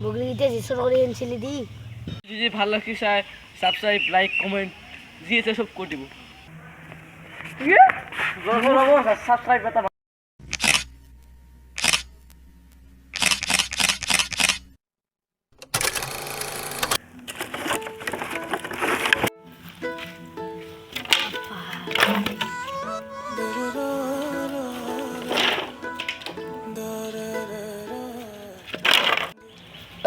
বগলিতে জিসর করে এনছিলি দি যদি ভালো লাগছে সাবস্ক্রাইব লাইক কমেন্ট দিয়েছে সব করে দিব সাবস্ক্রাইব করতে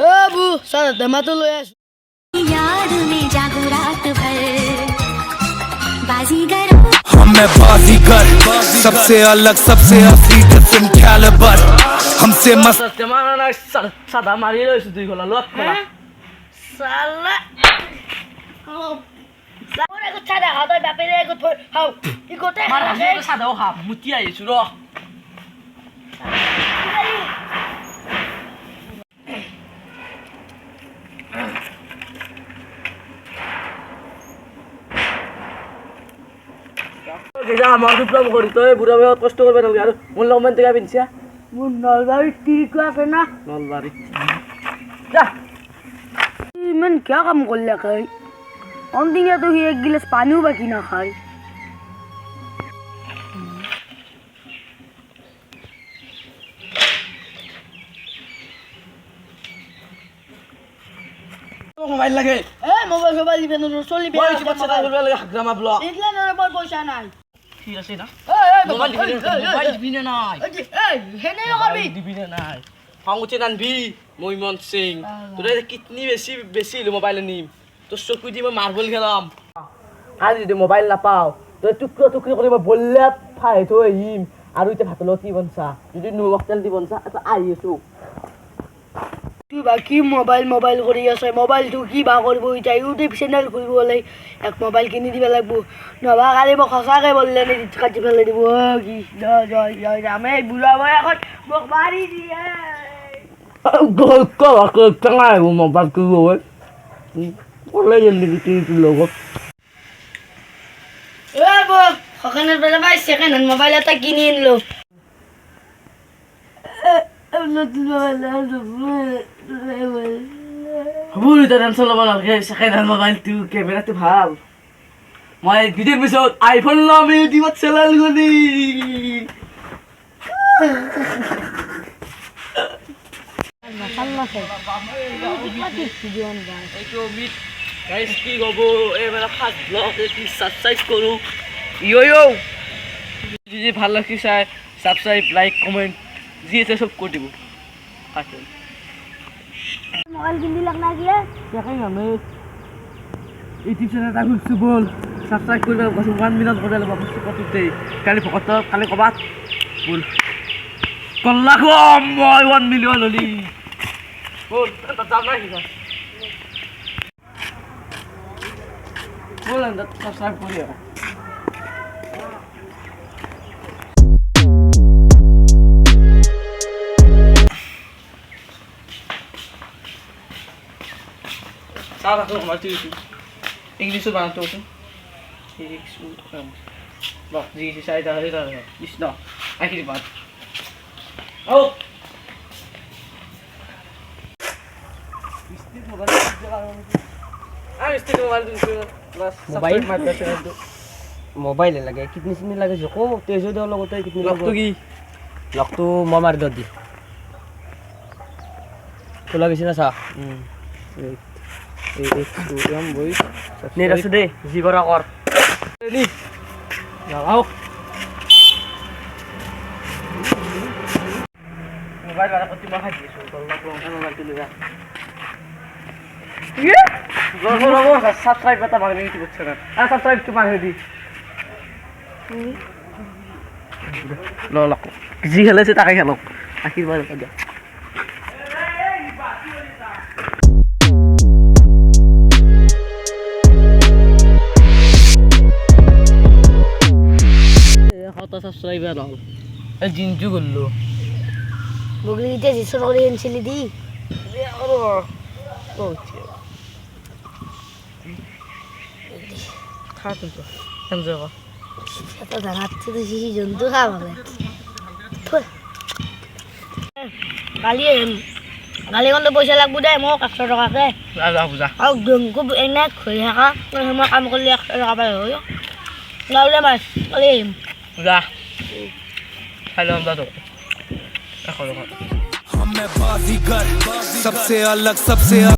अबू सारा दमा तो लो यार याद में जागो रात भर बाजीगर हम मैं बाजीगर सबसे अलग सबसे असली डिफरेंट कैलिबर हमसे मस्त जमाना ना सादा मारी लो तुई होला लक होला साला सारा को छाड़ा हाथ बापे रे को हाउ इकोते मार हम तो सादा हो हा मुतिया येसु रो যা আমার ডিপ্লোমা করি তো বুড়া বয়স কষ্ট করবে না আর মন লগমেন থেকে বিনছিয়া মুন নলবাড়ি টিক আছে না নলবাড়ি যা मन क्या काम कर लिया खाई हम दिन तो ही एक गिलास पानी बाकी ना खाई মোবাইল লাগে ए मोबाइल मोबाइल दिबे न चली बे বই বাচ্চা তা বলবে লাগে গ্রামা ব্লক इतला न पर पैसा নাই ঠিক আছে না ए মোবাইল দিবি না নাই ए हेने करबी দিবি না নাই ফাঙ্গুচে নানবি মইমন সিং তোরে কিতনি বেশি বেশি মোবাইল নিম তোর চকু দি মই মার্বল খেলাম আজ যদি মোবাইল না পাও তোর টুকরো টুকরো করে মই বললে ফাই থই হিম আর ওইতে ভাত লতি বনসা যদি নো বক্তল দি বনসা তো আইছো তুই বাকি মোবাইল মোবাইল করি আছে মোবাইল তুই কি বা করব এটা ইউটিউব চ্যানেল খুলব লাই এক মোবাইল কিনি দিবা লাগবো নবা কালি মোক খসাকে বললে নি কাটি ফেলে দিব কি জয় জয় রামে বুলাবো এখন মোক মারি দিয়ে গল কো চাঙাই মোবাইল কি ওই ওলে জলদি কি লোগো এ বো ওখানে বেলা ভাই সেকেন্ড হ্যান্ড মোবাইল একটা কিনে আনলো বুড়ি তো টেনশন লব নালাগে সেকেন্ড হ্যান্ড মোবাইল তু ক্যামেরাটো ভাল মই ভিডিওৰ পিছত আইফোন লম ইউটিউবত চেনেল গনি এইটো মিট গাইস কি গব এবাৰ ফাৰ্স্ট ব্লগ কি সাবস্ক্রাইব করু ইয়ো যদি ভালো লাগছে সাবস্ক্রাইব লাইক কমেন্ট দিয়েছে সব করে দিব আচ্ছা মোবাইল কিনতে লাগনা গিয়ে দেখাই আমি ইউটিউব চ্যানেল তা খুলছি বল সাবস্ক্রাইব করবে 1 মিনিট করে লব কততে কালি ফকত কালি কবাত বল কল্লা কম মই 1 মিলিয়ন হলি বল তা দাম নাই কি বল না সাবস্ক্রাইব করিও Salah tu macam tu. English tu bantu tu. Bah, jadi saya dah ada dah. Isna. Akhir baat. Oh. Isti mobile tu. Mobile mata tu. Mobile लगे कितनी सिनी लगे जो तेज दो लोग होते कितनी Lok tu ki. लग तो मार दो दी तो लगे सिना सा Ni deh. Zigora kor. Ni. Jalau. Mobile wala ko timah di so kalau ko ano lang tuloy. Iya. Goro subscribe bata mag YouTube channel. Subscribe to mag di. Lolak. Ji hela se takai helok. Akhir baru aja. কত subscriber হল জিনজু করলো বগলিতে জিসর করে এনছিলি দি খা কিন্তু enjoy কর এত জানাচ্ছে তো শিশি জন্তু খাওয়া বলে কালি গালি কিন্তু পইচা লাগব দে মোক 100 টকাকে যা যা বুজা আৰু ডংকু এনে ঘূৰি থাকা মই কাম কৰিলে 100 টকা পাই হয় গাঁৱলে মাছ কালি আহিম যা খাই ল'ম যা তো हम मैं बाजीगर सबसे अलग सबसे